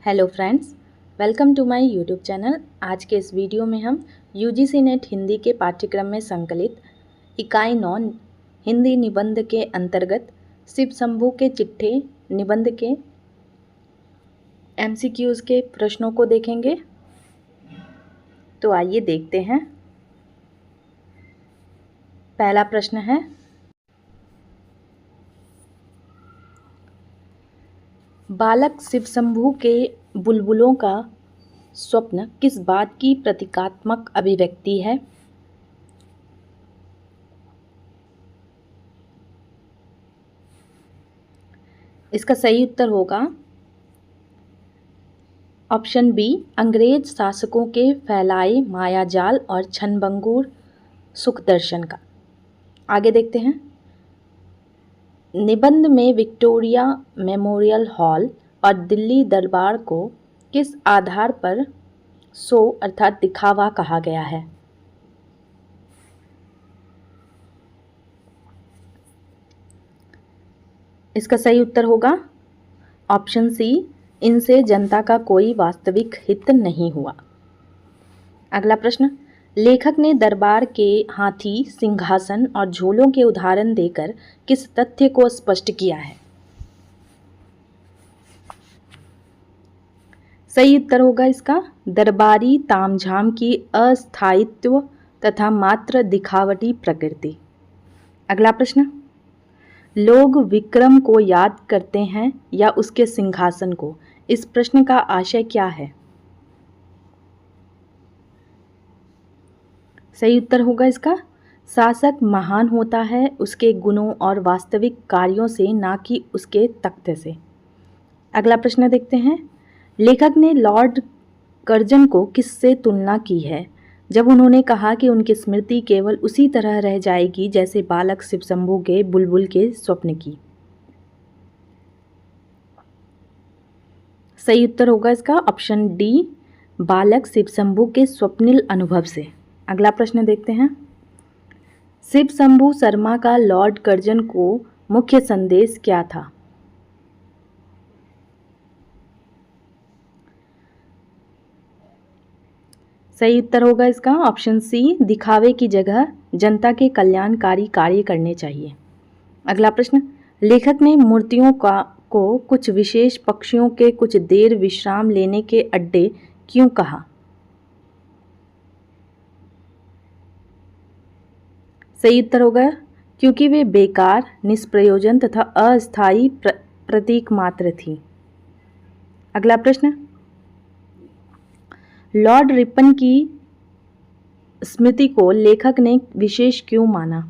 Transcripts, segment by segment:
Hello friends, welcome to my YouTube channel. आज के इस वीडियो में हम यूजीसी नेट हिंदी के पाठ्यक्रम में संकलित इकाई 9 हिंदी निबंध के अंतर्गत शिव शंभू के चिट्ठे निबंध के एमसीक्यूज़ के प्रश्नों को देखेंगे। तो आइए देखते हैं। पहला प्रश्न है, बालक शिव शंभू के बुलबुलों का स्वप्न किस बात की प्रतीकात्मक अभिव्यक्ति है? इसका सही उत्तर होगा ऑप्शन बी, अंग्रेज शासकों के फैलाए मायाजाल और क्षणभंगुर सुख दर्शन का। आगे देखते हैं। निबंध में विक्टोरिया मेमोरियल हॉल और दिल्ली दरबार को किस आधार पर शो अर्थात दिखावा कहा गया है? इसका सही उत्तर होगा ऑप्शन सी, इनसे जनता का कोई वास्तविक हित नहीं हुआ। अगला प्रश्न, लेखक ने दरबार के हाथी, सिंहासन और झोलों के उदाहरण देकर किस तथ्य को स्पष्ट किया है? सही उत्तर होगा इसका दरबारी तामझाम की अस्थायित्व तथा मात्र दिखावटी प्रकृति। अगला प्रश्न, लोग विक्रम को याद करते हैं या उसके सिंहासन को? इस प्रश्न का आशय क्या है? सही उत्तर होगा इसका शासक महान होता है उसके गुणों और वास्तविक कार्यों से, ना कि उसके तख्त से। अगला प्रश्न देखते हैं। लेखक ने लॉर्ड कर्जन को किससे तुलना की है जब उन्होंने कहा कि उनकी स्मृति केवल उसी तरह रह जाएगी जैसे बालक शिव शंभू के बुलबुल के स्वप्न की? सही उत्तर होगा इसका ऑप्शन डी, बालक शिव शंभू के स्वप्निल अनुभव से। अगला प्रश्न देखते हैं। शिव शंभू शर्मा का लॉर्ड कर्जन को मुख्य संदेश क्या था? सही उत्तर होगा इसका ऑप्शन सी, दिखावे की जगह जनता के कल्याणकारी कार्य करने चाहिए। अगला प्रश्न, लेखक ने मूर्तियों को कुछ विशेष पक्षियों के कुछ देर विश्राम लेने के अड्डे क्यों कहा? सही उत्तर होगा क्योंकि वे बेकार, निष्प्रयोजन तथा अस्थायी प्रतीक मात्र थी। अगला प्रश्न, लॉर्ड रिपन की स्मृति को लेखक ने विशेष क्यों माना?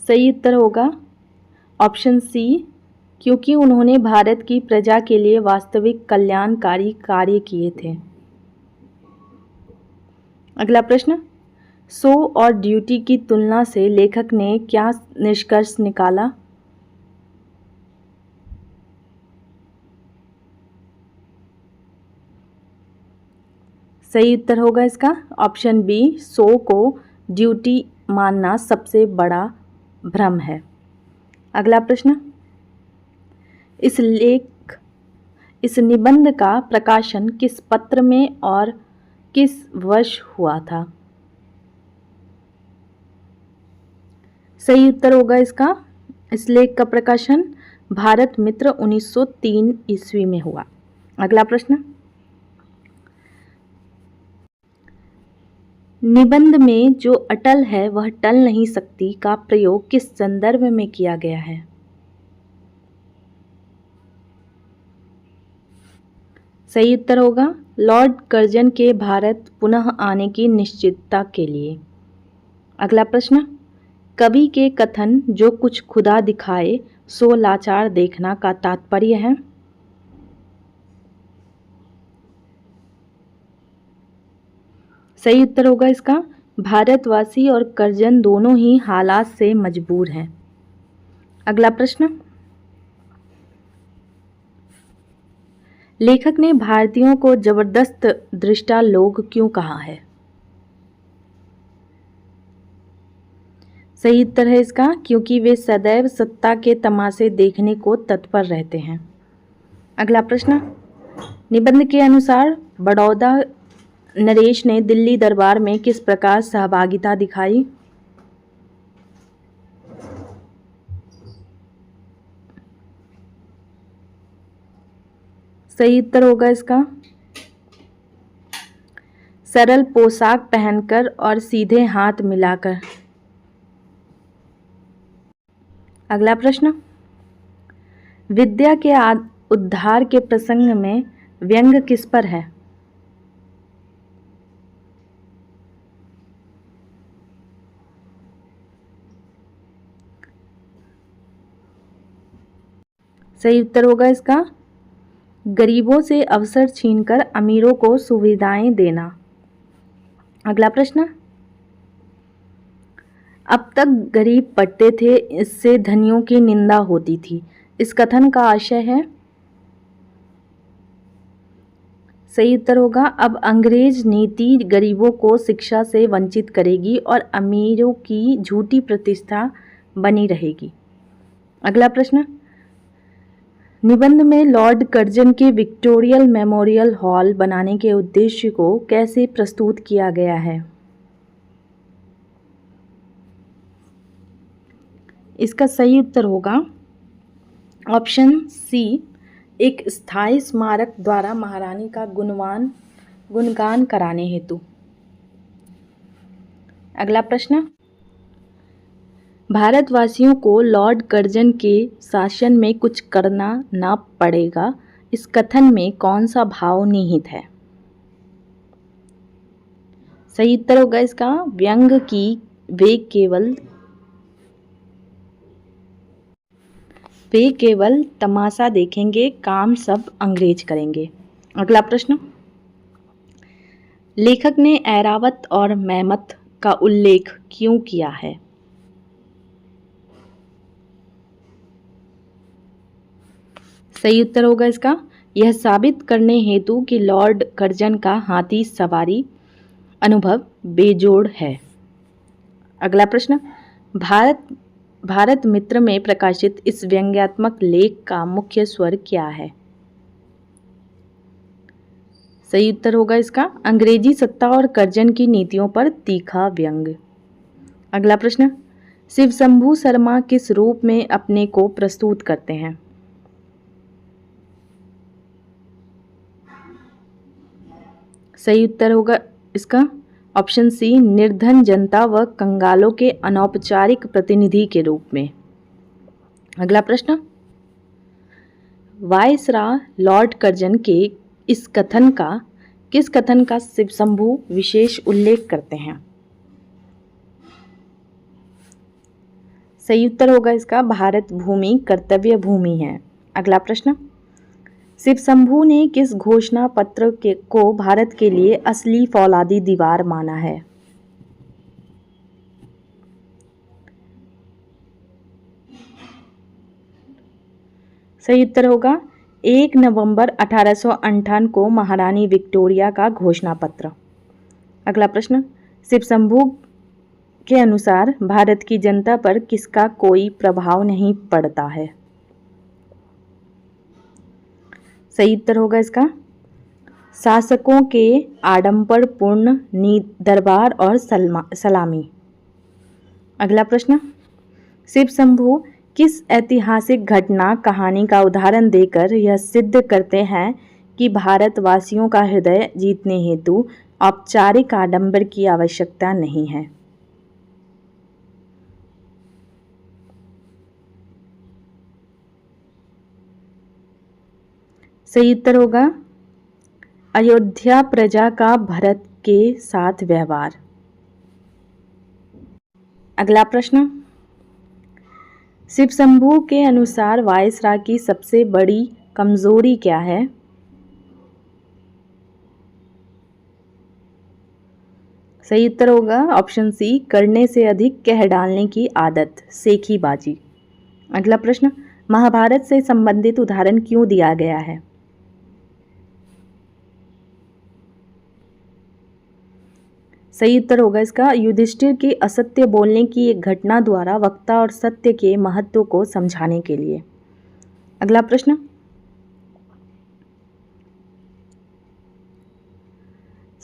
सही उत्तर होगा ऑप्शन सी, क्योंकि उन्होंने भारत की प्रजा के लिए वास्तविक कल्याणकारी कार्य किए थे। अगला प्रश्न, शो और ड्यूटी की तुलना से लेखक ने क्या निष्कर्ष निकाला? सही उत्तर होगा इसका ऑप्शन बी, शो को ड्यूटी मानना सबसे बड़ा भ्रम है। अगला प्रश्न, इस निबंध का प्रकाशन किस पत्र में और किस वर्ष हुआ था? सही उत्तर होगा इसका इस लेख का प्रकाशन भारत मित्र 1903 ईस्वी में हुआ। अगला प्रश्न, निबंध में जो अटल है वह टल नहीं सकती का प्रयोग किस संदर्भ में किया गया है? सही उत्तर होगा लॉर्ड कर्जन के भारत पुनः आने की निश्चितता के लिए। अगला प्रश्न, कवि के कथन जो कुछ खुदा दिखाए सो लाचार देखना का तात्पर्य है? सही उत्तर होगा इसका भारतवासी और कर्जन दोनों ही हालात से मजबूर हैं। अगला प्रश्न, लेखक ने भारतीयों को जबरदस्त दृष्टा लोग क्यों कहा है? सही उत्तर है इसका क्योंकि वे सदैव सत्ता के तमाशे देखने को तत्पर रहते हैं। अगला प्रश्न, निबंध के अनुसार बड़ौदा नरेश ने दिल्ली दरबार में किस प्रकार सहभागिता दिखाई? सही उत्तर होगा इसका सरल पोशाक पहनकर और सीधे हाथ मिलाकर। अगला प्रश्न, विद्या के उद्धार के प्रसंग में व्यंग किस पर है? सही उत्तर होगा इसका गरीबों से अवसर छीनकर अमीरों को सुविधाएं देना। अगला प्रश्न, अब तक गरीब पढ़ते थे, इससे धनियों की निंदा होती थी, इस कथन का आशय है? सही उत्तर होगा अब अंग्रेज नीति गरीबों को शिक्षा से वंचित करेगी और अमीरों की झूठी प्रतिष्ठा बनी रहेगी। अगला प्रश्न, निबंध में लॉर्ड कर्जन के विक्टोरियल मेमोरियल हॉल बनाने के उद्देश्य को कैसे प्रस्तुत किया गया है? इसका सही उत्तर होगा ऑप्शन सी, एक स्थायी स्मारक द्वारा महारानी का गुणगान कराने हेतु। अगला प्रश्न, भारतवासियों को लॉर्ड कर्जन के शासन में कुछ करना ना पड़ेगा, इस कथन में कौन सा भाव निहित है? सही उत्तर होगा इसका व्यंग की वे केवल तमाशा देखेंगे, काम सब अंग्रेज करेंगे। अगला प्रश्न, लेखक ने ऐरावत और मेमत का उल्लेख क्यों किया है? सही उत्तर होगा इसका यह साबित करने हेतु कि लॉर्ड कर्जन का हाथी सवारी अनुभव बेजोड़ है। अगला प्रश्न, भारत मित्र में प्रकाशित इस व्यंग्यात्मक लेख का मुख्य स्वर क्या है? सही उत्तर होगा इसका अंग्रेजी सत्ता और कर्जन की नीतियों पर तीखा व्यंग। अगला प्रश्न, शिव शंभू शर्मा किस रूप में अपने को प्रस्तुत करते हैं? सही उत्तर होगा इसका ऑप्शन सी, निर्धन जनता व कंगालों के अनौपचारिक प्रतिनिधि के रूप में। अगला प्रश्न, वायसराय लॉर्ड कर्जन के किस कथन का शिव शंभू विशेष उल्लेख करते हैं? सही उत्तर होगा इसका भारत भूमि कर्तव्य भूमि है। अगला प्रश्न, शिव शंभू ने किस घोषणा पत्र को भारत के लिए असली फौलादी दीवार माना है? सही उत्तर होगा 1 नवंबर 1858 को महारानी विक्टोरिया का घोषणा पत्र। अगला प्रश्न, शिव शंभू के अनुसार भारत की जनता पर किसका कोई प्रभाव नहीं पड़ता है? सही उत्तर होगा इसका शासकों के आडंबरपूर्ण दरबार और सलामी। अगला प्रश्न, शिव शंभू किस ऐतिहासिक घटना कहानी का उदाहरण देकर यह सिद्ध करते हैं कि भारतवासियों का हृदय जीतने हेतु औपचारिक आडंबर की आवश्यकता नहीं है? सही उत्तर होगा अयोध्या प्रजा का भरत के साथ व्यवहार। अगला प्रश्न, शिव शंभू के अनुसार वायसराय की सबसे बड़ी कमजोरी क्या है? सही उत्तर होगा ऑप्शन सी, करने से अधिक कह डालने की आदत, सेखीबाजी। अगला प्रश्न, महाभारत से संबंधित उदाहरण क्यों दिया गया है? सही उत्तर होगा इसका युधिष्ठिर के असत्य बोलने की एक घटना द्वारा वक्ता और सत्य के महत्व को समझाने के लिए। अगला प्रश्न,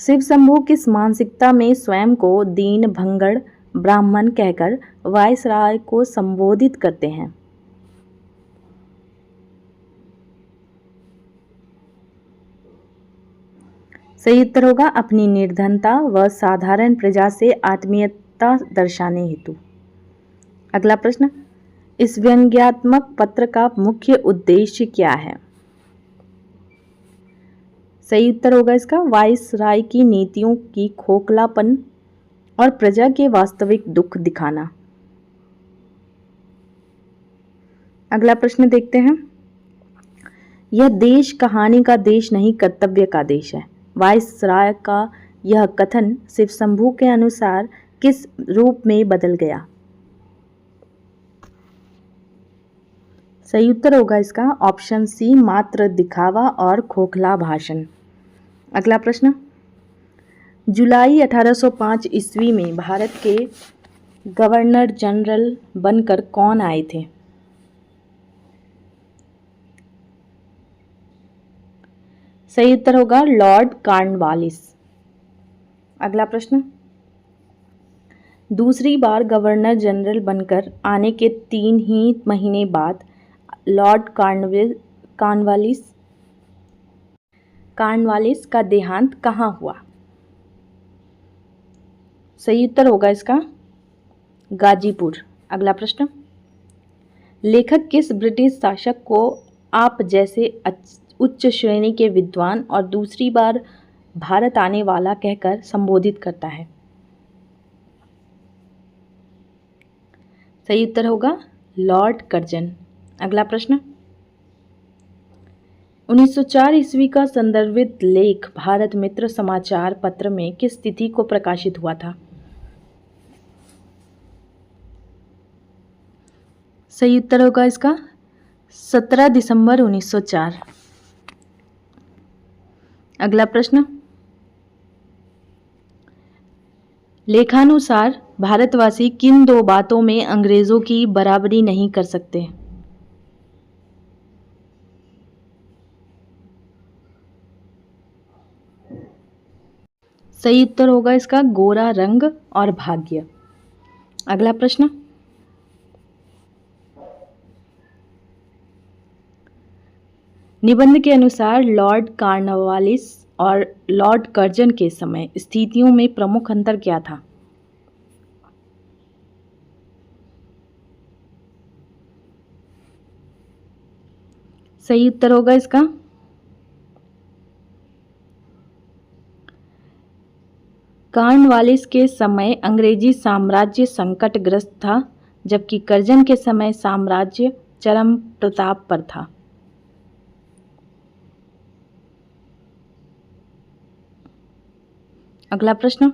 शिव शंभू किस मानसिकता में स्वयं को दीन भंगड़ ब्राह्मण कहकर वायसराय को संबोधित करते हैं? सही उत्तर होगा अपनी निर्धनता व साधारण प्रजा से आत्मीयता दर्शाने हेतु। अगला प्रश्न, इस व्यंग्यात्मक पत्र का मुख्य उद्देश्य क्या है? सही उत्तर होगा इसका वायसराय की नीतियों की खोखलापन और प्रजा के वास्तविक दुख दिखाना। अगला प्रश्न देखते हैं, यह देश कहानी का देश नहीं कर्तव्य का देश है। वायसराय का यह कथन शिव शंभू के अनुसार किस रूप में बदल गया? सही उत्तर होगा इसका ऑप्शन सी मात्र दिखावा और खोखला भाषण। अगला प्रश्न, जुलाई 1805 ईस्वी में भारत के गवर्नर जनरल बनकर कौन आए थे? सही उत्तर होगा लॉर्ड कॉर्नवालिस। अगला प्रश्न, दूसरी बार गवर्नर जनरल बनकर आने के 3 ही महीने बाद लॉर्ड कॉर्नवालिस का देहांत कहाँ हुआ? सही उत्तर होगा इसका गाजीपुर। अगला प्रश्न, लेखक किस ब्रिटिश शासक को आप जैसे उच्च श्रेणी के विद्वान और दूसरी बार भारत आने वाला कहकर संबोधित करता है? सही उत्तर होगा लॉर्ड कर्जन। अगला प्रश्न, 1904 ईस्वी का संदर्भित लेख भारत मित्र समाचार पत्र में किस तिथि को प्रकाशित हुआ था? सही उत्तर होगा इसका 17 दिसंबर 1904। अगला प्रश्न, लेखानुसार भारतवासी किन 2 बातों में अंग्रेजों की बराबरी नहीं कर सकते? सही उत्तर होगा इसका गोरा रंग और भाग्य। अगला प्रश्न, निबंध के अनुसार लॉर्ड कॉर्नवालिस और लॉर्ड कर्जन के समय स्थितियों में प्रमुख अंतर क्या था? सही उत्तर होगा इसका कॉर्नवालिस के समय अंग्रेजी साम्राज्य संकटग्रस्त था, जबकि कर्जन के समय साम्राज्य चरम प्रताप पर था। अगला प्रश्न,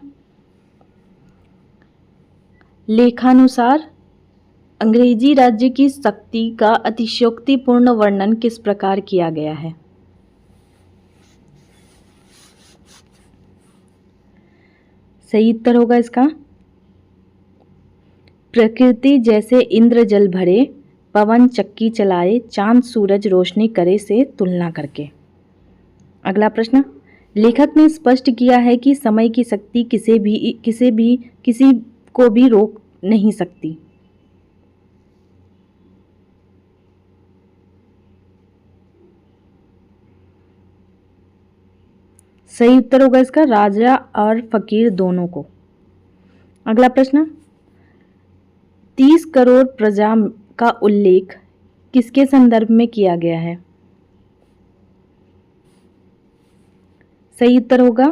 लेखानुसार अंग्रेजी राज्य की शक्ति का अतिशयोक्तिपूर्ण वर्णन किस प्रकार किया गया है? सही उत्तर होगा इसका प्रकृति जैसे इंद्र जल भरे, पवन चक्की चलाए, चांद सूरज रोशनी करे से तुलना करके। अगला प्रश्न, लेखक ने स्पष्ट किया है कि समय की शक्ति किसी को भी रोक नहीं सकती। सही उत्तर होगा इसका राजा और फकीर दोनों को। अगला प्रश्न, 30 करोड़ प्रजा का उल्लेख किसके संदर्भ में किया गया है? सही उत्तर होगा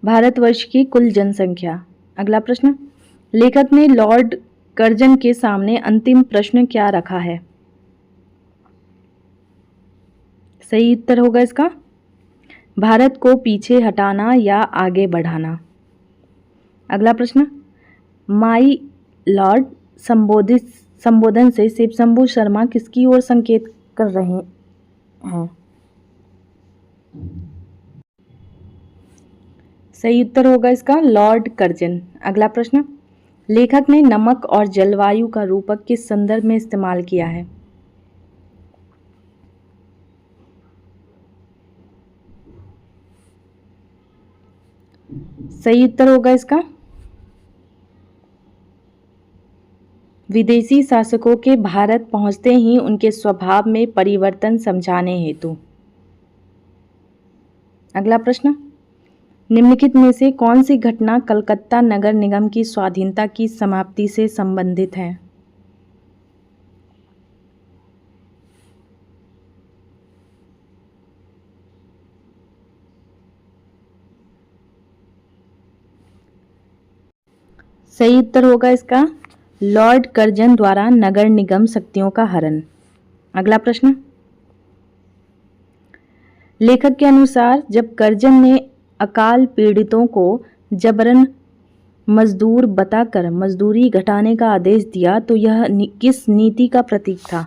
भारतवर्ष की कुल जनसंख्या। अगला प्रश्न, लेखक ने लॉर्ड कर्जन के सामने अंतिम प्रश्न क्या रखा है? सही उत्तर होगा इसका भारत को पीछे हटाना या आगे बढ़ाना। अगला प्रश्न, माई लॉर्ड संबोधन से शिव शंभू शर्मा किसकी ओर संकेत कर रहे हैं? सही उत्तर होगा इसका लॉर्ड कर्जन। अगला प्रश्न, लेखक ने नमक और जलवायु का रूपक किस संदर्भ में इस्तेमाल किया है? सही उत्तर होगा इसका विदेशी शासकों के भारत पहुंचते ही उनके स्वभाव में परिवर्तन समझाने हेतु। अगला प्रश्न, निम्नलिखित में से कौन सी घटना कलकत्ता नगर निगम की स्वाधीनता की समाप्ति से संबंधित है? सही उत्तर होगा इसका लॉर्ड कर्जन द्वारा नगर निगम शक्तियों का हरण। अगला प्रश्न, लेखक के अनुसार जब कर्जन ने अकाल पीड़ितों को जबरन मजदूर बताकर मजदूरी घटाने का आदेश दिया तो यह किस नीति का प्रतीक था?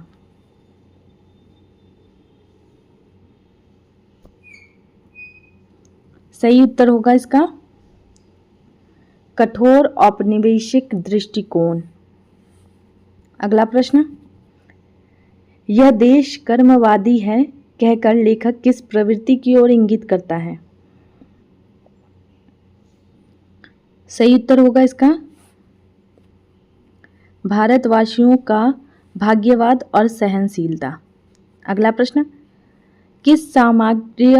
सही उत्तर होगा इसका कठोर औपनिवेशिक दृष्टिकोण। अगला प्रश्न, यह देश कर्मवादी है कहकर लेखक किस प्रवृत्ति की ओर इंगित करता है? सही उत्तर होगा इसका भारतवासियों का भाग्यवाद और सहनशीलता। अगला प्रश्न, किस सामग्री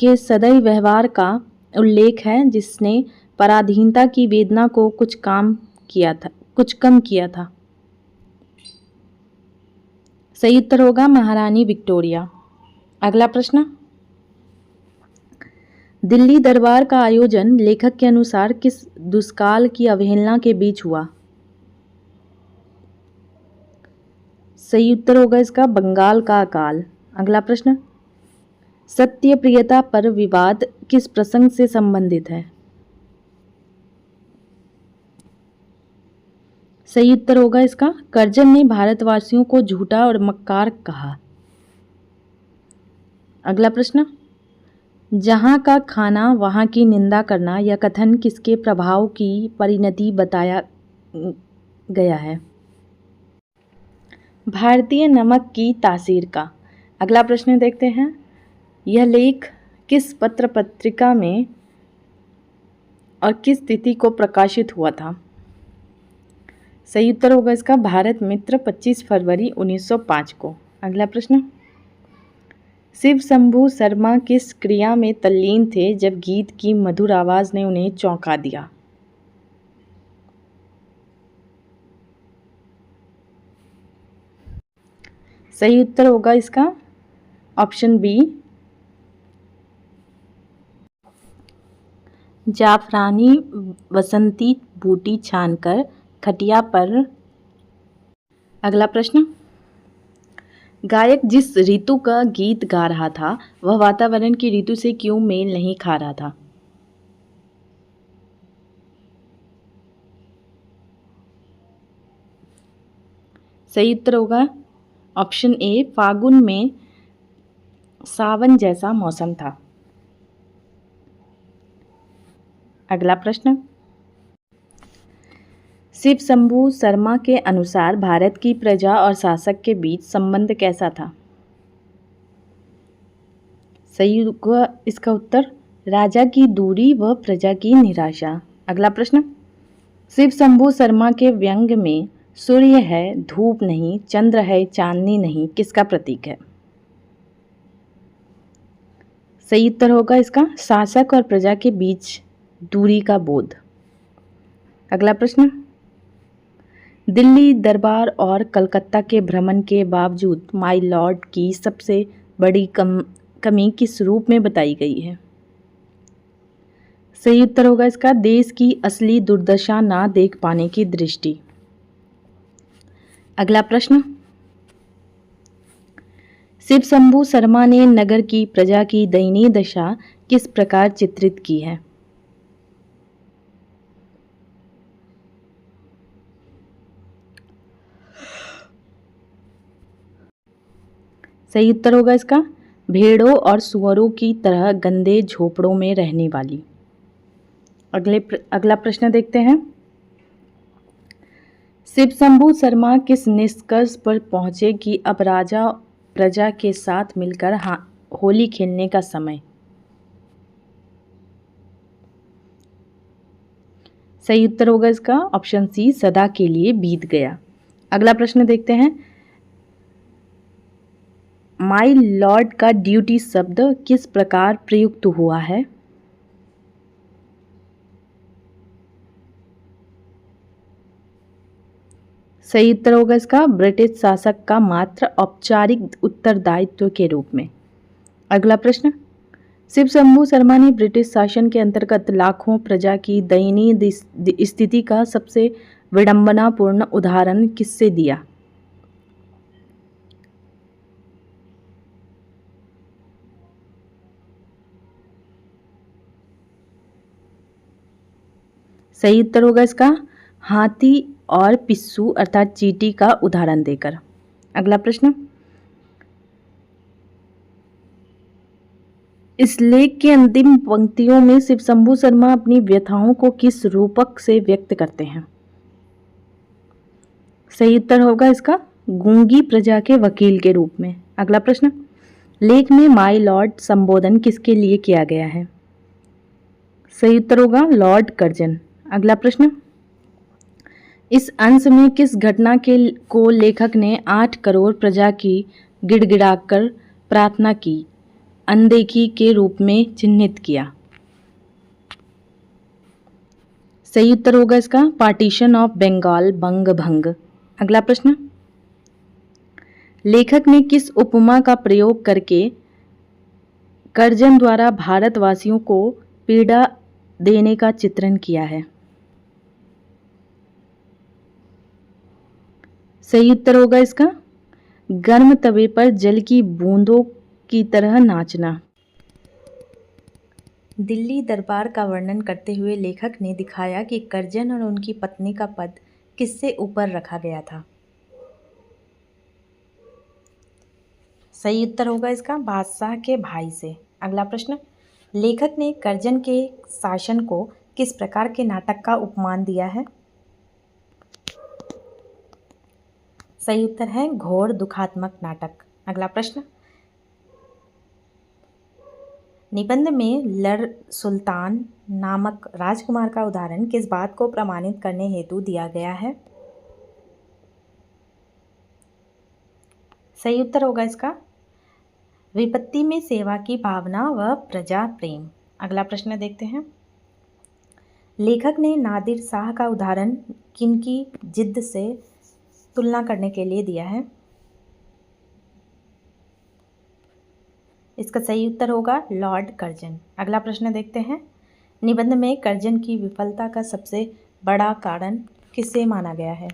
के सदैव व्यवहार का उल्लेख है जिसने पराधीनता की वेदना को कुछ कम किया था? सही उत्तर होगा महारानी विक्टोरिया। अगला प्रश्न, दिल्ली दरबार का आयोजन लेखक के अनुसार किस दुष्काल की अवहेलना के बीच हुआ? सही उत्तर होगा इसका बंगाल का अकाल। अगला प्रश्न, सत्यप्रियता पर विवाद किस प्रसंग से संबंधित है? सही उत्तर होगा इसका कर्जन ने भारतवासियों को झूठा और मक्कार कहा। अगला प्रश्न, जहां का खाना वहां की निंदा करना यह कथन किसके प्रभाव की परिणति बताया गया है? भारतीय नमक की तासीर का। अगला प्रश्न देखते हैं, यह लेख किस पत्र पत्रिका में और किस तिथि को प्रकाशित हुआ था? सही उत्तर होगा इसका भारत मित्र 25 फरवरी 1905 को। अगला प्रश्न, शिव शंभू शर्मा किस क्रिया में तल्लीन थे जब गीत की मधुर आवाज ने उन्हें चौंका दिया? सही उत्तर होगा इसका ऑप्शन बी जाफरानी बसंती बूटी छानकर खटिया पर। अगला प्रश्न, गायक जिस ऋतु का गीत गा रहा था वह वातावरण की ऋतु से क्यों मेल नहीं खा रहा था? सही उत्तर होगा ऑप्शन ए फागुन में सावन जैसा मौसम था। अगला प्रश्न, शिव शंभू शर्मा के अनुसार भारत की प्रजा और शासक के बीच संबंध कैसा था? सही होगा इसका उत्तर राजा की दूरी व प्रजा की निराशा। अगला प्रश्न, शिव शंभू शर्मा के व्यंग में सूर्य है धूप नहीं, चंद्र है चांदनी नहीं, किसका प्रतीक है? सही उत्तर होगा इसका शासक और प्रजा के बीच दूरी का बोध। अगला प्रश्न, दिल्ली दरबार और कलकत्ता के भ्रमण के बावजूद माय लॉर्ड की सबसे बड़ी कमी किस रूप में बताई गई है? सही उत्तर होगा इसका देश की असली दुर्दशा ना देख पाने की दृष्टि। अगला प्रश्न, शिव शंभू शर्मा ने नगर की प्रजा की दयनीय दशा किस प्रकार चित्रित की है? सही उत्तर होगा इसका भेड़ों और सुअरों की तरह गंदे झोपड़ों में रहने वाली। अगला प्रश्न देखते हैं। शिव शंभू शर्मा किस निष्कर्ष पर पहुंचे कि अब राजा प्रजा के साथ मिलकर होली खेलने का समय? सही उत्तर होगा इसका ऑप्शन सी, सदा के लिए बीत गया। अगला प्रश्न देखते हैं। माई लॉर्ड का ड्यूटी शब्द किस प्रकार प्रयुक्त हुआ है? सही उत्तर होगा इसका ब्रिटिश शासक का मात्र औपचारिक उत्तरदायित्व के रूप में। अगला प्रश्न। शिव शंभू शर्मा ने ब्रिटिश शासन के अंतर्गत लाखों प्रजा की दयनीय स्थिति का सबसे विडंबनापूर्ण उदाहरण किससे दिया? सही उत्तर होगा इसका हाथी और पिस्सू अर्थात चींटी का उदाहरण देकर। अगला प्रश्न। इस लेख के अंतिम पंक्तियों में शिव शंभू शर्मा अपनी व्यथाओं को किस रूपक से व्यक्त करते हैं? सही उत्तर होगा इसका गूंगी प्रजा के वकील के रूप में। अगला प्रश्न। लेख में माय लॉर्ड संबोधन किसके लिए किया गया है? सही उत्तर होगा लॉर्ड कर्जन। अगला प्रश्न। इस अंश में किस घटना को लेखक ने 8 करोड़ प्रजा की गिड़गिड़ाकर प्रार्थना की अनदेखी के रूप में चिन्हित किया? सही उत्तर होगा इसका पार्टीशन ऑफ बंगाल बंग भंग। अगला प्रश्न। लेखक ने किस उपमा का प्रयोग करके कर्जन द्वारा भारतवासियों को पीड़ा देने का चित्रण किया है? सही उत्तर होगा इसका गर्म तवे पर जल की बूंदों की तरह नाचना। दिल्ली दरबार का वर्णन करते हुए लेखक ने दिखाया कि कर्जन और उनकी पत्नी का पद किससे ऊपर रखा गया था? सही उत्तर होगा इसका बादशाह के भाई से। अगला प्रश्न। लेखक ने कर्जन के शासन को किस प्रकार के नाटक का उपमान दिया है? सही उत्तर है घोर दुखात्मक नाटक। अगला प्रश्न। निबंध में लर सुल्तान नामक राजकुमार का उदाहरण किस बात को प्रमाणित करने हेतु दिया गया है? सही उत्तर होगा इसका विपत्ति में सेवा की भावना व प्रजा प्रेम। अगला प्रश्न देखते हैं। लेखक ने नादिर शाह का उदाहरण किनकी जिद्द से तुलना करने के लिए दिया है? इसका सही उत्तर होगा लॉर्ड कर्जन। अगला प्रश्न देखते हैं। निबंध में कर्जन की विफलता का सबसे बड़ा कारण किसे माना गया है?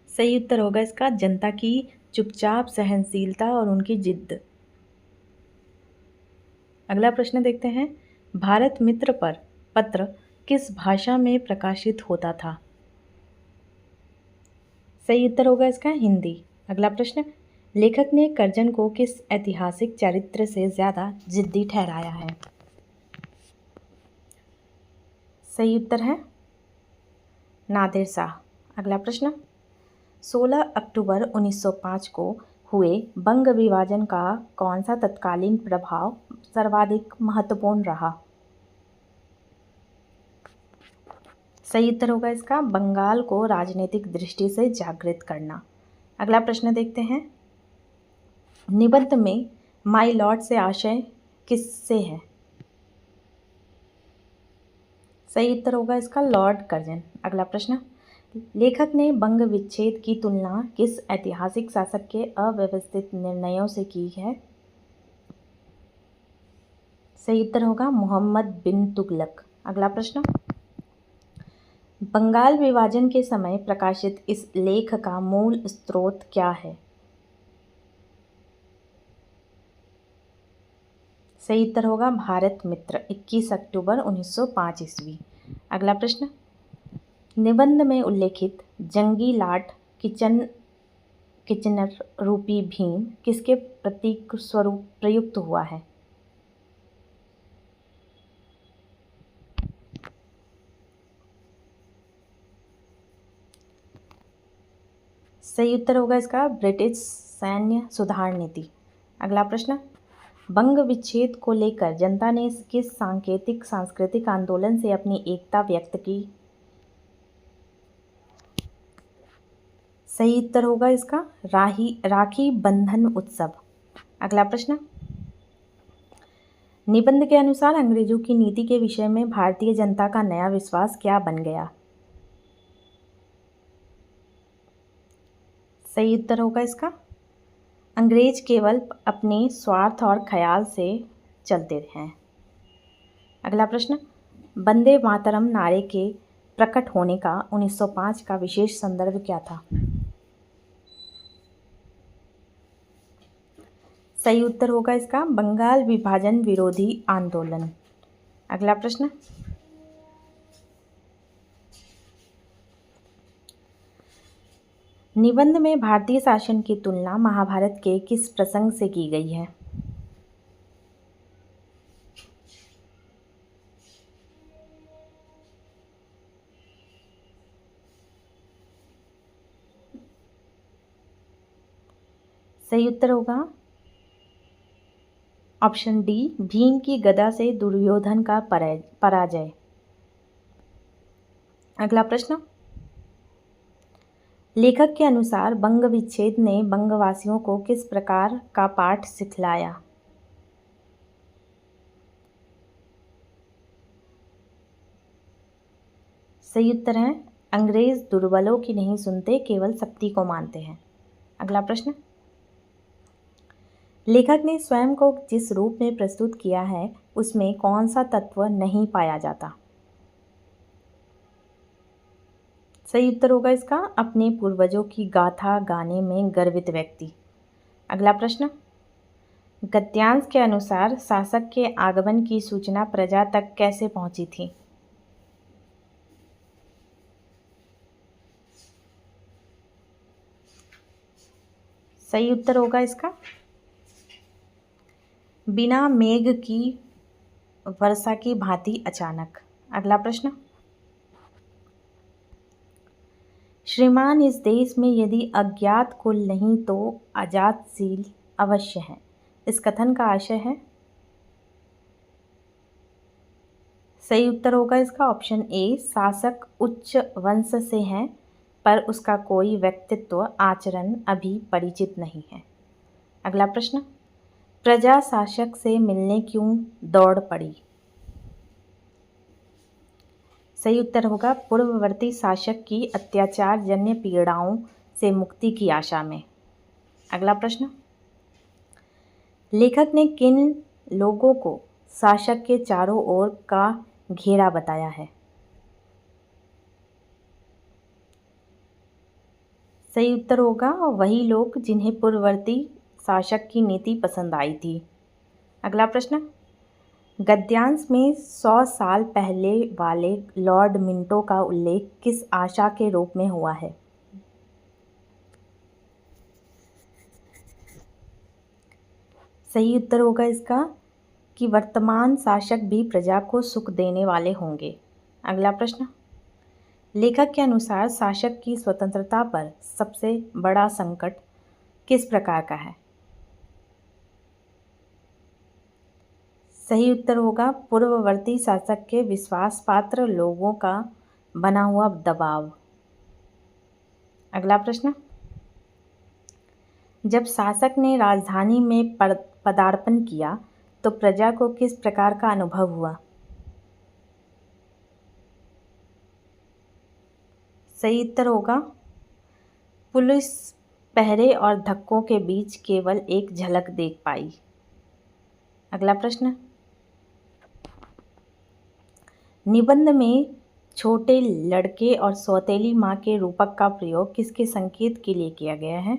सही उत्तर होगा इसका जनता की चुपचाप सहनशीलता और उनकी जिद्द। अगला प्रश्न देखते हैं। भारत मित्र पर पत्र किस भाषा में प्रकाशित होता था? सही उत्तर होगा इसका हिंदी। अगला प्रश्न। लेखक ने कर्जन को किस ऐतिहासिक चरित्र से ज़्यादा जिद्दी ठहराया है? सही उत्तर है नादिर शाह। अगला प्रश्न। 16 अक्टूबर 1905 को हुए बंग विभाजन का कौन सा तत्कालीन प्रभाव सर्वाधिक महत्वपूर्ण रहा? सही उत्तर होगा इसका बंगाल को राजनीतिक दृष्टि से जागृत करना। अगला प्रश्न देखते हैं। निबंध में माय लॉर्ड से आशय किससे है? सही उत्तर होगा इसका लॉर्ड कर्जन। अगला प्रश्न। लेखक ने बंग विच्छेद की तुलना किस ऐतिहासिक शासक के अव्यवस्थित निर्णयों से की है? सही उत्तर होगा मोहम्मद बिन तुगलक। अगला प्रश्न। बंगाल विभाजन के समय प्रकाशित इस लेख का मूल स्रोत क्या है? सही उत्तर होगा भारत मित्र 21 अक्टूबर 1905 ईस्वी। अगला प्रश्न। निबंध में उल्लेखित जंगी लाट किचन किचनर रूपी भीम किसके प्रतीक स्वरूप प्रयुक्त हुआ है? सही उत्तर होगा इसका ब्रिटिश सैन्य सुधार नीति। अगला प्रश्न, बंग विच्छेद को लेकर जनता ने किस सांकेतिक सांस्कृतिक आंदोलन से अपनी एकता व्यक्त की? सही उत्तर होगा इसका राखी बंधन उत्सव। अगला प्रश्न, निबंध के अनुसार अंग्रेजों की नीति के विषय में भारतीय जनता का नया विश्वास क्या बन गया? सही उत्तर होगा इसका अंग्रेज केवल अपने स्वार्थ और ख्याल से चलते हैं। अगला प्रश्न, वंदे मातरम नारे के प्रकट होने का 1905 का विशेष संदर्भ क्या था? सही उत्तर होगा इसका बंगाल विभाजन विरोधी आंदोलन। अगला प्रश्न, निबंध में भारतीय शासन की तुलना महाभारत के किस प्रसंग से की गई है? सही उत्तर होगा ऑप्शन डी, भीम की गदा से दुर्योधन का पराजय। अगला प्रश्न, लेखक के अनुसार बंग विच्छेद ने बंगवासियों को किस प्रकार का पाठ सिखलाया? सही उत्तर है अंग्रेज दुर्बलों की नहीं सुनते, केवल शक्ति को मानते हैं। अगला प्रश्न, लेखक ने स्वयं को जिस रूप में प्रस्तुत किया है उसमें कौन सा तत्व नहीं पाया जाता? सही उत्तर होगा इसका अपने पूर्वजों की गाथा गाने में गर्वित व्यक्ति। अगला प्रश्न, गद्यांश के अनुसार शासक के आगमन की सूचना प्रजा तक कैसे पहुंची थी? सही उत्तर होगा इसका बिना मेघ की वर्षा की भांति अचानक। अगला प्रश्न, श्रीमान इस देश में यदि अज्ञात कुल नहीं तो अजातशील अवश्य है, इस कथन का आशय है? सही उत्तर होगा इसका ऑप्शन ए, शासक उच्च वंश से है पर उसका कोई व्यक्तित्व आचरण अभी परिचित नहीं है। अगला प्रश्न, प्रजा शासक से मिलने क्यों दौड़ पड़ी? सही उत्तर होगा पूर्ववर्ती शासक की अत्याचार जन्य पीड़ाओं से मुक्ति की आशा में। अगला प्रश्न, लेखक ने किन लोगों को शासक के चारों ओर का घेरा बताया है? सही उत्तर होगा वही लोग जिन्हें पूर्ववर्ती शासक की नीति पसंद आई थी। अगला प्रश्न, गद्यांश में 100 साल पहले वाले लॉर्ड मिंटो का उल्लेख किस आशा के रूप में हुआ है? सही उत्तर होगा इसका कि वर्तमान शासक भी प्रजा को सुख देने वाले होंगे। अगला प्रश्न, लेखक के अनुसार शासक की स्वतंत्रता पर सबसे बड़ा संकट किस प्रकार का है? सही उत्तर होगा पूर्ववर्ती शासक के विश्वास पात्र लोगों का बना हुआ दबाव। अगला प्रश्न, जब शासक ने राजधानी में पदार्पण किया तो प्रजा को किस प्रकार का अनुभव हुआ? सही उत्तर होगा पुलिस पहरे और धक्कों के बीच केवल एक झलक देख पाई। अगला प्रश्न, निबंध में छोटे लड़के और सौतेली माँ के रूपक का प्रयोग किसके संकेत के लिए किया गया है?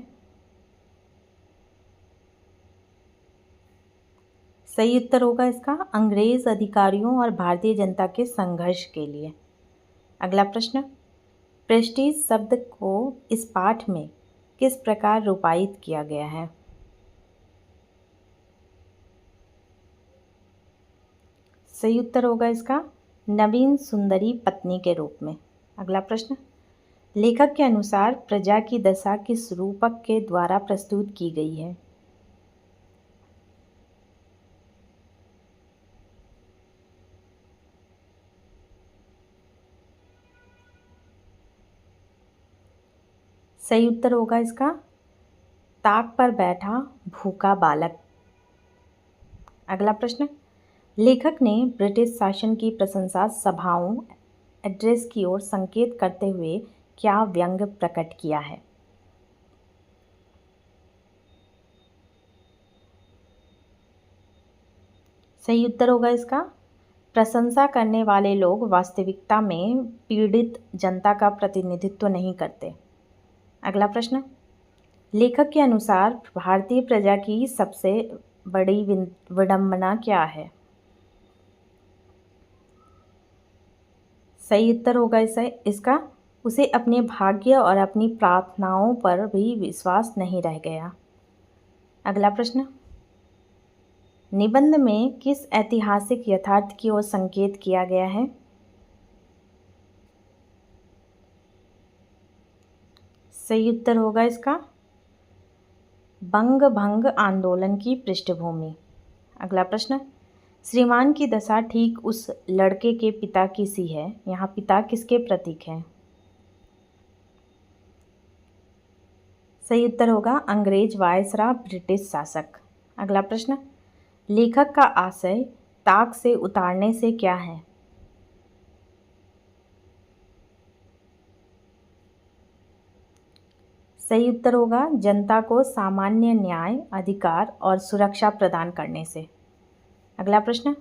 सही उत्तर होगा इसका अंग्रेज अधिकारियों और भारतीय जनता के संघर्ष के लिए। अगला प्रश्न, प्रेस्टीज शब्द को इस पाठ में किस प्रकार रूपायित किया गया है? सही उत्तर होगा इसका नवीन सुंदरी पत्नी के रूप में। अगला प्रश्न, लेखक के अनुसार प्रजा की दशा किस रूपक के द्वारा प्रस्तुत की गई है? सही उत्तर होगा इसका ताक पर बैठा भूखा बालक। अगला प्रश्न, लेखक ने ब्रिटिश शासन की प्रशंसा सभाओं एड्रेस की ओर संकेत करते हुए क्या व्यंग प्रकट किया है? सही उत्तर होगा इसका प्रशंसा करने वाले लोग वास्तविकता में पीड़ित जनता का प्रतिनिधित्व नहीं करते। अगला प्रश्न, लेखक के अनुसार भारतीय प्रजा की सबसे बड़ी विडंबना क्या है? सही उत्तर होगा इसका उसे अपने भाग्य और अपनी प्रार्थनाओं पर भी विश्वास नहीं रह गया। अगला प्रश्न, निबंध में किस ऐतिहासिक यथार्थ की ओर संकेत किया गया है? सही उत्तर होगा इसका बंग भंग आंदोलन की पृष्ठभूमि। अगला प्रश्न, श्रीमान की दशा ठीक उस लड़के के पिता की सी है। यहाँ पिता किसके प्रतीक हैं? सही उत्तर होगा अंग्रेज वायसराय ब्रिटिश शासक। अगला प्रश्न, लेखक का आशय ताक से उतारने से क्या है? सही उत्तर होगा जनता को सामान्य न्याय, अधिकार और सुरक्षा प्रदान करने से। अगला प्रश्न,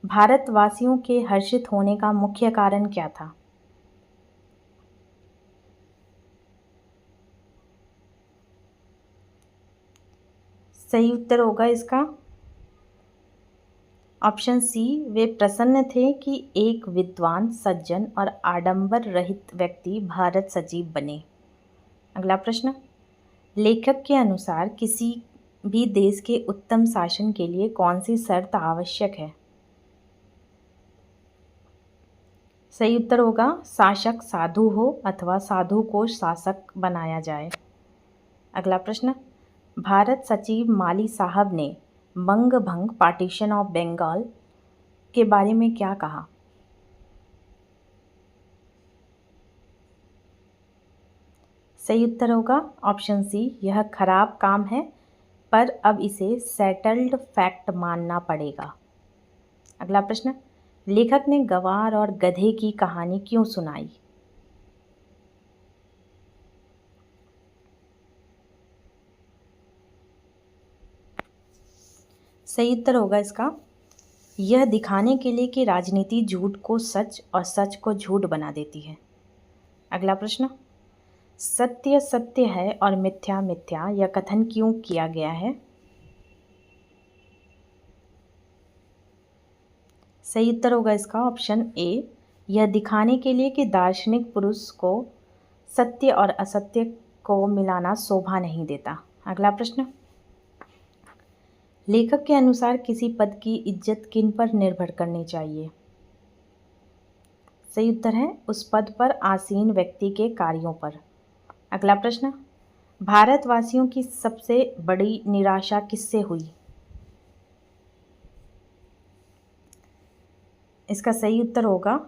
भारतवासियों के हर्षित होने का मुख्य कारण क्या था? सही उत्तर होगा इसका ऑप्शन सी, वे प्रसन्न थे कि एक विद्वान, सज्जन और आडंबर रहित व्यक्ति भारत सचिव बने। अगला प्रश्न, लेखक के अनुसार किसी भी देश के उत्तम शासन के लिए कौन सी शर्त आवश्यक है? सही उत्तर होगा शासक साधु हो अथवा साधु को शासक बनाया जाए। अगला प्रश्न, भारत सचिव माली साहब ने बंग भंग पार्टीशन ऑफ बंगाल के बारे में क्या कहा? सही उत्तर होगा ऑप्शन सी, यह खराब काम है पर अब इसे सेटल्ड फैक्ट मानना पड़ेगा। अगला प्रश्न, लेखक ने गवार और गधे की कहानी क्यों सुनाई? सही उत्तर होगा इसका यह दिखाने के लिए कि राजनीति झूठ को सच और सच को झूठ बना देती है। अगला प्रश्न, सत्य सत्य है और मिथ्या मिथ्या यह कथन क्यों किया गया है? सही उत्तर होगा इसका ऑप्शन ए, यह दिखाने के लिए कि दार्शनिक पुरुष को सत्य और असत्य को मिलाना शोभा नहीं देता। अगला प्रश्न, लेखक के अनुसार किसी पद की इज्जत किन पर निर्भर करनी चाहिए? सही उत्तर है उस पद पर आसीन व्यक्ति के कार्यों पर। अगला प्रश्न, भारतवासियों की सबसे बड़ी निराशा किससे हुई? इसका सही उत्तर होगा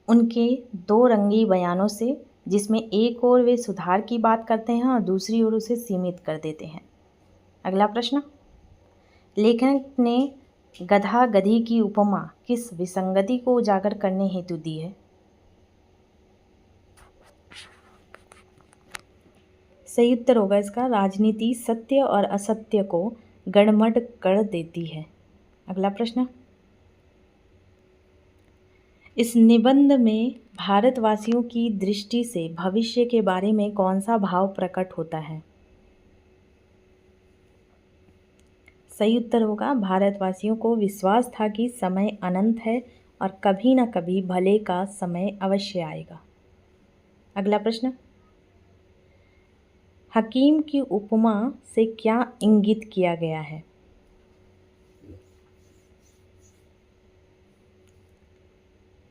उनके दो रंगी बयानों से, जिसमें एक ओर वे सुधार की बात करते हैं और दूसरी ओर उसे सीमित कर देते हैं। अगला प्रश्न, लेखक ने गधा गधी की उपमा किस विसंगति को उजागर करने हेतु दी है? सही उत्तर होगा इसका राजनीति सत्य और असत्य को गड़मड़ कर देती है। अगला प्रश्न, इस निबंध में भारतवासियों की दृष्टि से भविष्य के बारे में कौन सा भाव प्रकट होता है? सही उत्तर होगा भारतवासियों को विश्वास था कि समय अनंत है और कभी न कभी भले का समय अवश्य आएगा। अगला प्रश्न, हकीम की उपमा से क्या इंगित किया गया है?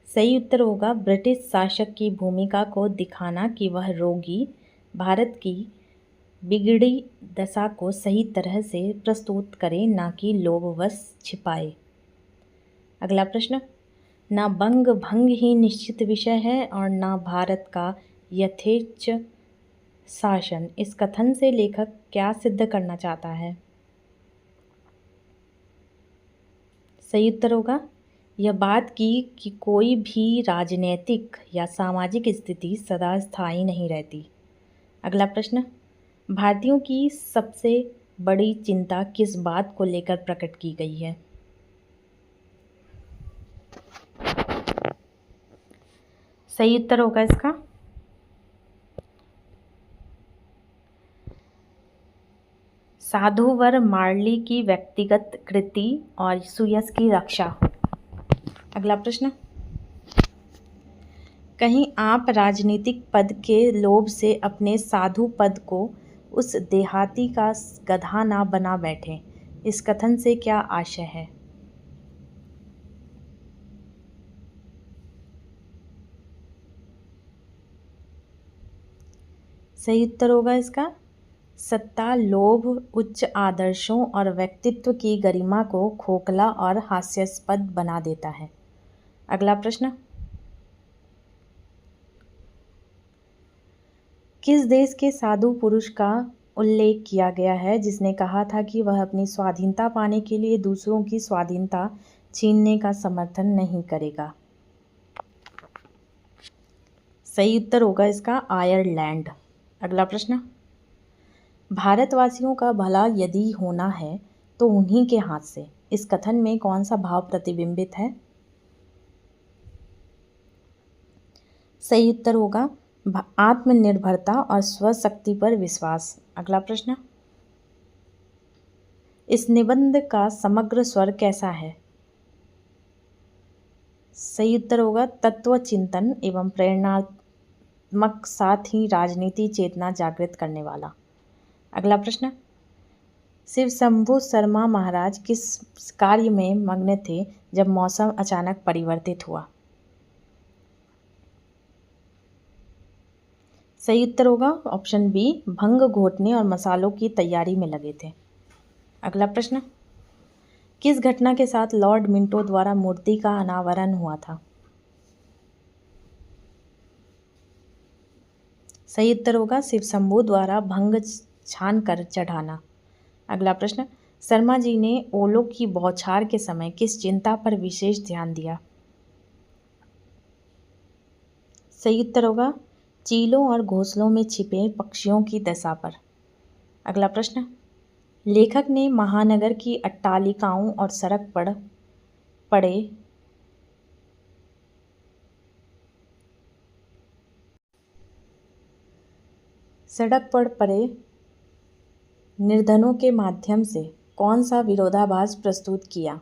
सही उत्तर होगा ब्रिटिश शासक की भूमिका को दिखाना कि वह रोगी भारत की बिगड़ी दशा को सही तरह से प्रस्तुत करे, ना कि लोभवश छिपाए। अगला प्रश्न, ना बंग भंग ही निश्चित विषय है और ना भारत का यथेच्छ शासन, इस कथन से लेखक क्या सिद्ध करना चाहता है? सही उत्तर होगा यह बात की कि कोई भी राजनीतिक या सामाजिक स्थिति सदा स्थायी नहीं रहती। अगला प्रश्न, भारतीयों की सबसे बड़ी चिंता किस बात को लेकर प्रकट की गई है? सही उत्तर होगा इसका साधुवर मार्ली की व्यक्तिगत कृति और सुयश की रक्षा। अगला प्रश्न, कहीं आप राजनीतिक पद के लोभ से अपने साधु पद को उस देहाती का गधा ना बना बैठे, इस कथन से क्या आशय है? सही उत्तर होगा इसका सत्ता, लोभ, उच्च आदर्शों और व्यक्तित्व की गरिमा को खोखला और हास्यास्पद बना देता है। अगला प्रश्न, किस देश के साधु पुरुष का उल्लेख किया गया है जिसने कहा था कि वह अपनी स्वाधीनता पाने के लिए दूसरों की स्वाधीनता छीनने का समर्थन नहीं करेगा? सही उत्तर होगा इसका आयरलैंड। अगला प्रश्न, भारतवासियों का भला यदि होना है तो उन्हीं के हाथ से, इस कथन में कौन सा भाव प्रतिबिंबित है? सही उत्तर होगा आत्मनिर्भरता और स्वशक्ति पर विश्वास। अगला प्रश्न, इस निबंध का समग्र स्वर कैसा है? सही उत्तर होगा तत्व चिंतन एवं प्रेरणात्मक, साथ ही राजनीति चेतना जागृत करने वाला। अगला प्रश्न, शिव शंभु शर्मा महाराज किस कार्य में मग्न थे जब मौसम अचानक परिवर्तित हुआ? सही उत्तर होगा ऑप्शन बी, भंग घोटने और मसालों की तैयारी में लगे थे। अगला प्रश्न, किस घटना के साथ लॉर्ड मिंटो द्वारा मूर्ति का अनावरण हुआ था? सही उत्तर होगा शिव शंभु द्वारा भंग छान कर चढ़ाना। अगला प्रश्न, शर्मा जी ने ओलों की बौछार के समय किस चिंता पर विशेष ध्यान दिया? सही उत्तर होगा चीलों और घोंसलों में छिपे पक्षियों की दशा पर। अगला प्रश्न, लेखक ने महानगर की अट्टालिकाओं और सड़क पर पड़े निर्धनों के माध्यम से कौन सा विरोधाभास प्रस्तुत किया?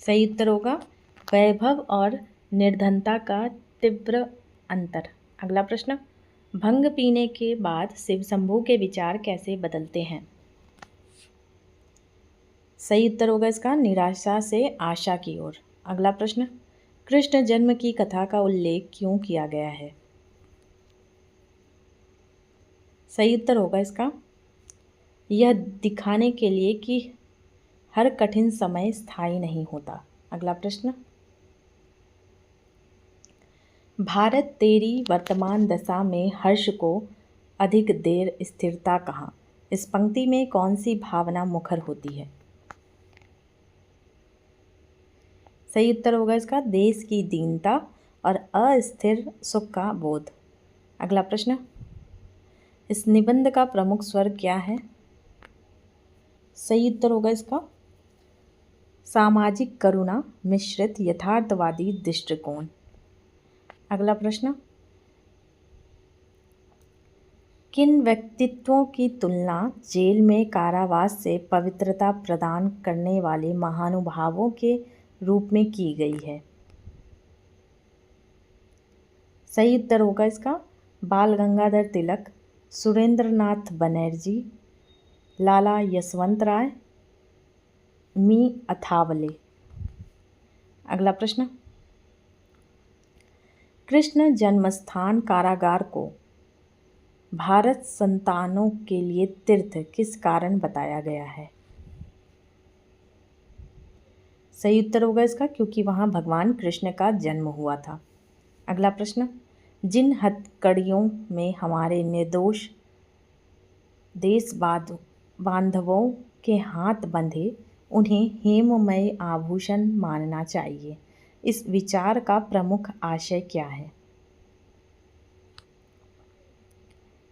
सही उत्तर होगा वैभव और निर्धनता का तीव्र अंतर। अगला प्रश्न, भंग पीने के बाद शिव शंभु के विचार कैसे बदलते हैं? सही उत्तर होगा इसका निराशा से आशा की ओर। अगला प्रश्न, कृष्ण जन्म की कथा का उल्लेख क्यों किया गया है? सही उत्तर होगा इसका यह दिखाने के लिए कि हर कठिन समय स्थायी नहीं होता। अगला प्रश्न, भारत तेरी वर्तमान दशा में हर्ष को अधिक देर स्थिरता कहाँ, इस पंक्ति में कौन सी भावना मुखर होती है? सही उत्तर होगा इसका देश की दीनता और अस्थिर सुख का बोध। अगला प्रश्न, इस निबंध का प्रमुख स्वर क्या है? सही उत्तर होगा इसका सामाजिक करुणा मिश्रित यथार्थवादी दृष्टिकोण। अगला प्रश्न, किन व्यक्तित्वों की तुलना जेल में कारावास से पवित्रता प्रदान करने वाले महानुभावों के रूप में की गई है? सही उत्तर होगा इसका बाल गंगाधर तिलक, सुरेंद्रनाथ बनर्जी, लाला यशवंत राय, मी अथावले। अगला प्रश्न, कृष्ण जन्मस्थान कारागार को भारत संतानों के लिए तीर्थ किस कारण बताया गया है? सही उत्तर होगा इसका क्योंकि वहाँ भगवान कृष्ण का जन्म हुआ था। अगला प्रश्न, जिन हथकड़ियों में हमारे निर्दोष देश बांधवों के हाथ बंधे उन्हें हेममय आभूषण मानना चाहिए, इस विचार का प्रमुख आशय क्या है?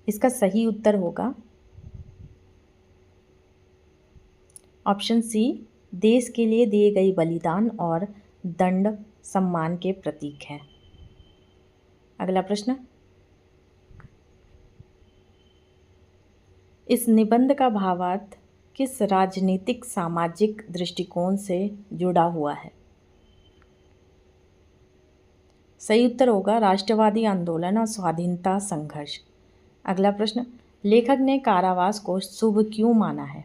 इसका सही उत्तर होगा ऑप्शन सी, देश के लिए दिए गए बलिदान और दंड सम्मान के प्रतीक है। अगला प्रश्न, इस निबंध का भावार्थ किस राजनीतिक सामाजिक दृष्टिकोण से जुड़ा हुआ है? सही उत्तर होगा राष्ट्रवादी आंदोलन और स्वाधीनता संघर्ष। अगला प्रश्न, लेखक ने कारावास को शुभ क्यों माना है?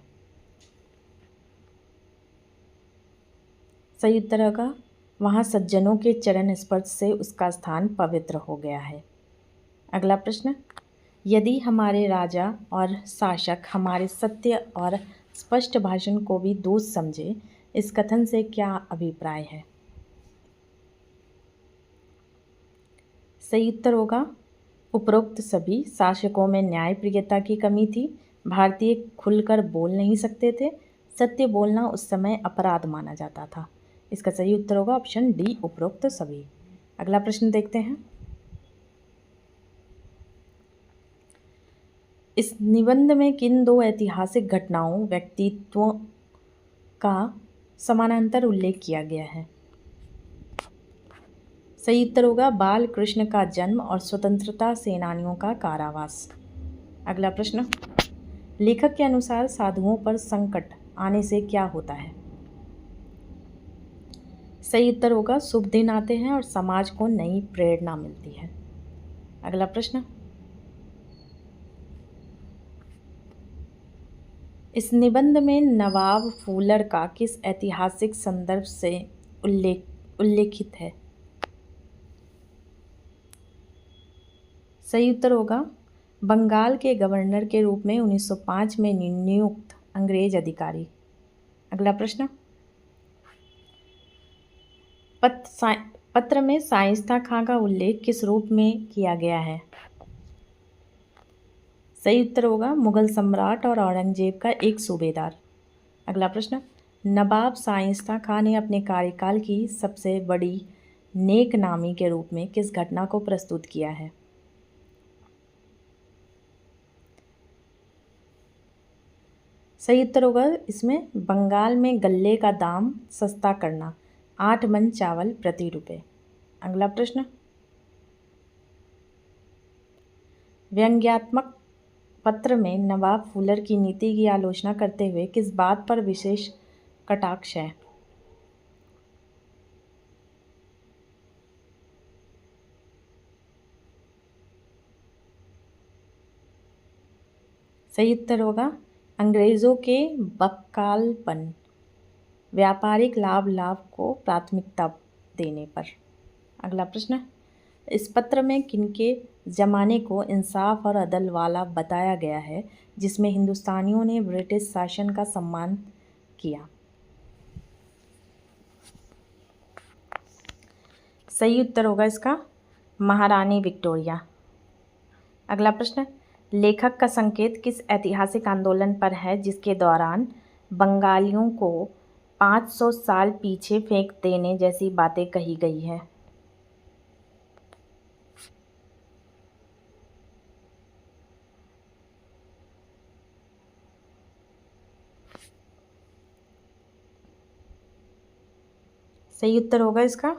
सही उत्तर होगा वहाँ सज्जनों के चरण स्पर्श से उसका स्थान पवित्र हो गया है। अगला प्रश्न, यदि हमारे राजा और शासक हमारे सत्य और स्पष्ट भाषण को भी दोष समझे, इस कथन से क्या अभिप्राय है? सही उत्तर होगा उपरोक्त सभी शासकों में न्यायप्रियता की कमी थी, भारतीय खुलकर बोल नहीं सकते थे, सत्य बोलना उस समय अपराध माना जाता था। इसका सही उत्तर होगा ऑप्शन डी, उपरोक्त सभी। अगला प्रश्न देखते हैं, इस निबंध में किन दो ऐतिहासिक घटनाओं व्यक्तित्वों का समानांतर उल्लेख किया गया है? सही उत्तर होगा बाल कृष्ण का जन्म और स्वतंत्रता सेनानियों का कारावास। अगला प्रश्न, लेखक के अनुसार साधुओं पर संकट आने से क्या होता है? सही उत्तर होगा शुभ दिन आते हैं और समाज को नई प्रेरणा मिलती है। अगला प्रश्न, इस निबंध में नवाब फूलर का किस ऐतिहासिक संदर्भ से उल्लेखित है? सही उत्तर होगा बंगाल के गवर्नर के रूप में 1905 में नियुक्त अंग्रेज अधिकारी। अगला प्रश्न, पत्र में शाइस्ता खां का उल्लेख किस रूप में किया गया है? सही उत्तर होगा मुगल सम्राट और औरंगजेब का एक सूबेदार। अगला प्रश्न, नवाब शाइस्ता खां ने अपने कार्यकाल की सबसे बड़ी नेकनामी के रूप में किस घटना को प्रस्तुत किया है? सही उत्तर होगा इसमें बंगाल में गल्ले का दाम सस्ता करना, 8 मन चावल प्रति रुपये। अगला प्रश्न, व्यंग्यात्मक पत्र में नवाब फूलर की नीति की आलोचना करते हुए किस बात पर विशेष कटाक्ष है? सही उत्तर होगा अंग्रेज़ों के बक्कालपन, व्यापारिक लाभ को प्राथमिकता देने पर। अगला प्रश्न, इस पत्र में किनके ज़माने को इंसाफ और अदल वाला बताया गया है जिसमें हिंदुस्तानियों ने ब्रिटिश शासन का सम्मान किया? सही उत्तर होगा इसका महारानी विक्टोरिया। अगला प्रश्न, लेखक का संकेत किस ऐतिहासिक आंदोलन पर है जिसके दौरान बंगालियों को 500 साल पीछे फेंक देने जैसी बातें कही गई है? सही उत्तर होगा इसका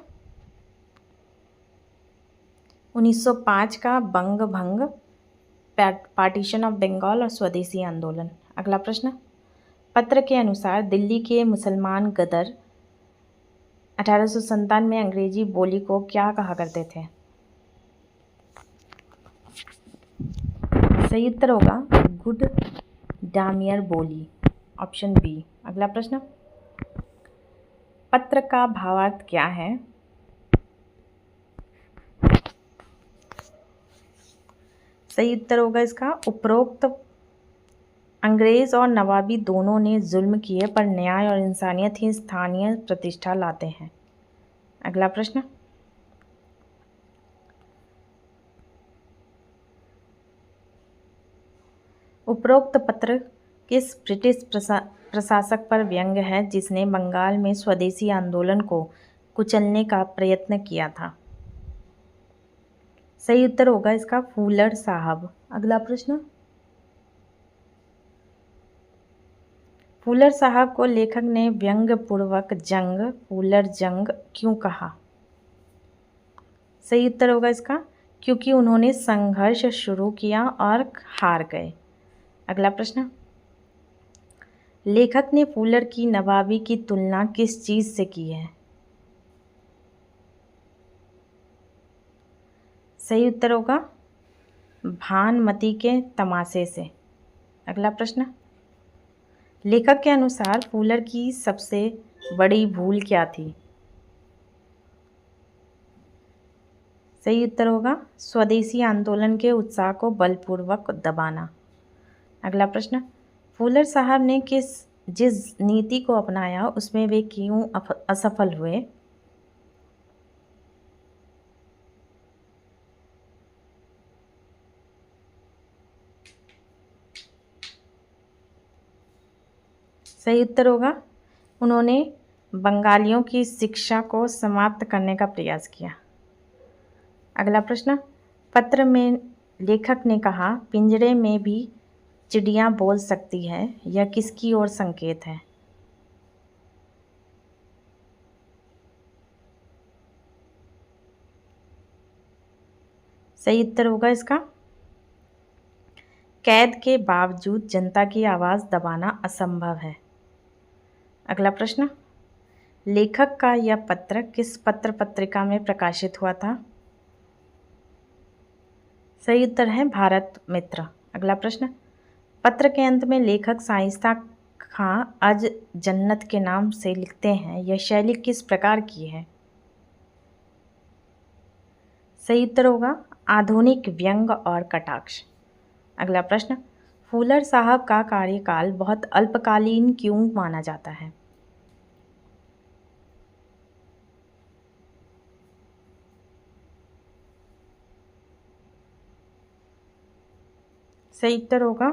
1905 का बंग भंग, पार्टीशन ऑफ बंगाल और स्वदेशी आंदोलन। अगला प्रश्न, पत्र के अनुसार दिल्ली के मुसलमान गदर 1897 में अंग्रेजी बोली को क्या कहा करते थे? सही उत्तर होगा गुड डामियर बोली, ऑप्शन बी। अगला प्रश्न, पत्र का भावार्थ क्या है? सही उत्तर होगा इसका उपरोक्त अंग्रेज और नवाबी दोनों ने जुल्म किए, पर न्याय और इंसानियत ही स्थानीय प्रतिष्ठा लाते हैं। अगला प्रश्न, उपरोक्त पत्र किस ब्रिटिश प्रशासक पर व्यंग्य है जिसने बंगाल में स्वदेशी आंदोलन को कुचलने का प्रयत्न किया था? सही उत्तर होगा इसका फूलर साहब। अगला प्रश्न, फूलर साहब को लेखक ने व्यंग्यपूर्वक फूलर जंग क्यों कहा? सही उत्तर होगा इसका क्योंकि उन्होंने संघर्ष शुरू किया और हार गए। अगला प्रश्न, लेखक ने फूलर की नवाबी की तुलना किस चीज से की है? सही उत्तर होगा भानुमति के तमाशे से। अगला प्रश्न, लेखक के अनुसार फूलर की सबसे बड़ी भूल क्या थी? सही उत्तर होगा स्वदेशी आंदोलन के उत्साह को बलपूर्वक दबाना। अगला प्रश्न, फूलर साहब ने जिस नीति को अपनाया उसमें वे क्यों असफल हुए? सही उत्तर होगा उन्होंने बंगालियों की शिक्षा को समाप्त करने का प्रयास किया। अगला प्रश्न, पत्र में लेखक ने कहा पिंजरे में भी चिड़ियाँ बोल सकती है, यह किसकी ओर संकेत है? सही उत्तर होगा इसका कैद के बावजूद जनता की आवाज़ दबाना असंभव है। अगला प्रश्न, लेखक का यह पत्र किस पत्र पत्रिका में प्रकाशित हुआ था? सही उत्तर है भारत मित्र। अगला प्रश्न, पत्र के अंत में लेखक शाइस्ता खां अज जन्नत के नाम से लिखते हैं, यह शैली किस प्रकार की है? सही उत्तर होगा आधुनिक व्यंग और कटाक्ष। अगला प्रश्न, फूलर साहब का कार्यकाल बहुत अल्पकालीन क्यों माना जाता है? सही उत्तर होगा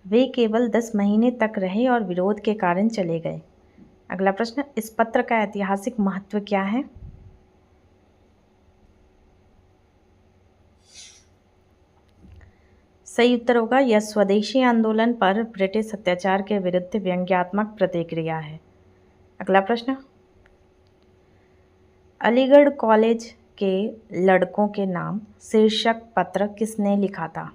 वे केवल 10 महीने तक रहे और विरोध के कारण चले गए। अगला प्रश्न, इस पत्र का ऐतिहासिक महत्व क्या है? सही उत्तर होगा यह स्वदेशी आंदोलन पर ब्रिटिश अत्याचार के विरुद्ध व्यंग्यात्मक प्रतिक्रिया है। अगला प्रश्न, अलीगढ़ कॉलेज के लड़कों के नाम शीर्षक पत्र किसने लिखा था?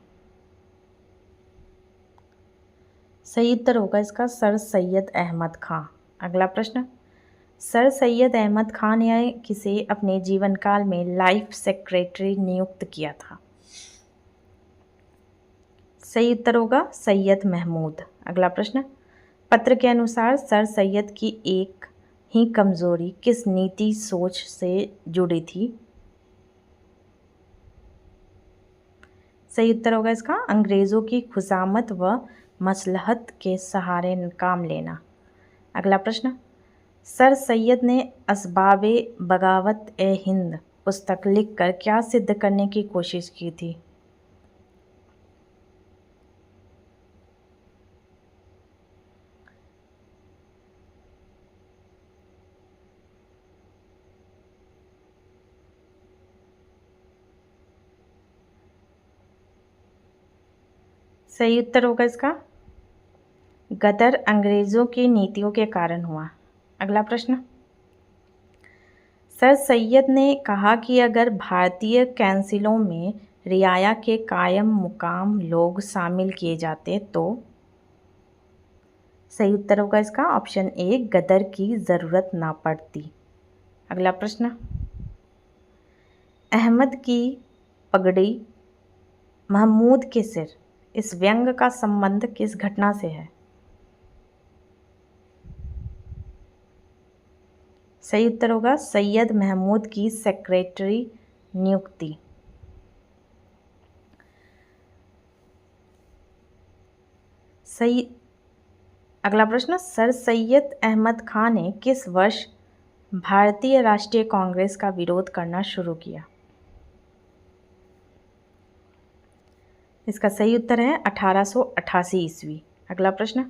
सही उत्तर होगा इसका सर सैयद अहमद खां। अगला प्रश्न, सर सैयद अहमद खां ने किसे अपने जीवन काल में लाइफ सेक्रेटरी नियुक्त किया था? सही उत्तर होगा सैयद महमूद। अगला प्रश्न, पत्र के अनुसार सर सैयद की एक ही कमजोरी किस नीति सोच से जुड़ी थी? सही उत्तर होगा इसका अंग्रेज़ों की खुशामद व मसलहत के सहारे काम लेना। अगला प्रश्न, सर सैयद ने असबाबे बगावत ए हिंद पुस्तक लिखकर क्या सिद्ध करने की कोशिश की थी? सही उत्तर होगा इसका गदर अंग्रेज़ों की नीतियों के कारण हुआ। अगला प्रश्न, सर सैयद ने कहा कि अगर भारतीय काउंसिलों में रियाया के कायम मुकाम लोग शामिल किए जाते तो? सही उत्तर होगा इसका ऑप्शन ए गदर की ज़रूरत ना पड़ती। अगला प्रश्न, अहमद की पगड़ी महमूद के सिर, इस व्यंग का संबंध किस घटना से है? सही उत्तर होगा सैयद महमूद की सेक्रेटरी नियुक्ति। सही। अगला प्रश्न, सर सैयद अहमद खान ने किस वर्ष भारतीय राष्ट्रीय कांग्रेस का विरोध करना शुरू किया? इसका सही उत्तर है 1888 ईस्वी। अगला प्रश्न,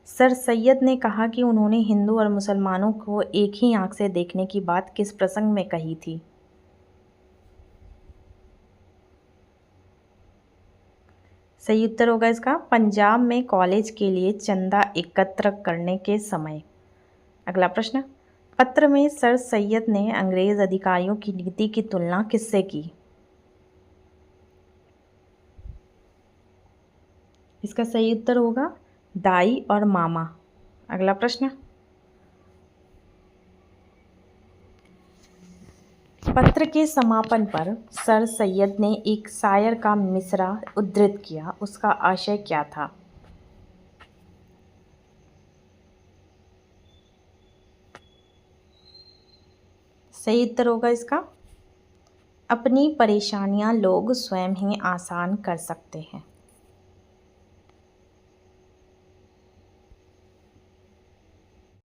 सर सैयद ने कहा कि उन्होंने हिंदू और मुसलमानों को एक ही आंख से देखने की बात किस प्रसंग में कही थी? सही उत्तर होगा इसका पंजाब में कॉलेज के लिए चंदा एकत्र करने के समय। अगला प्रश्न, पत्र में सर सैयद ने अंग्रेज अधिकारियों की नीति की तुलना किससे की? इसका सही उत्तर होगा दाई और मामा। अगला प्रश्न, पत्र के समापन पर सर सैयद ने एक शायर का मिसरा उद्धृत किया, उसका आशय क्या था? सही उत्तर होगा इसका अपनी परेशानियां लोग स्वयं ही आसान कर सकते हैं।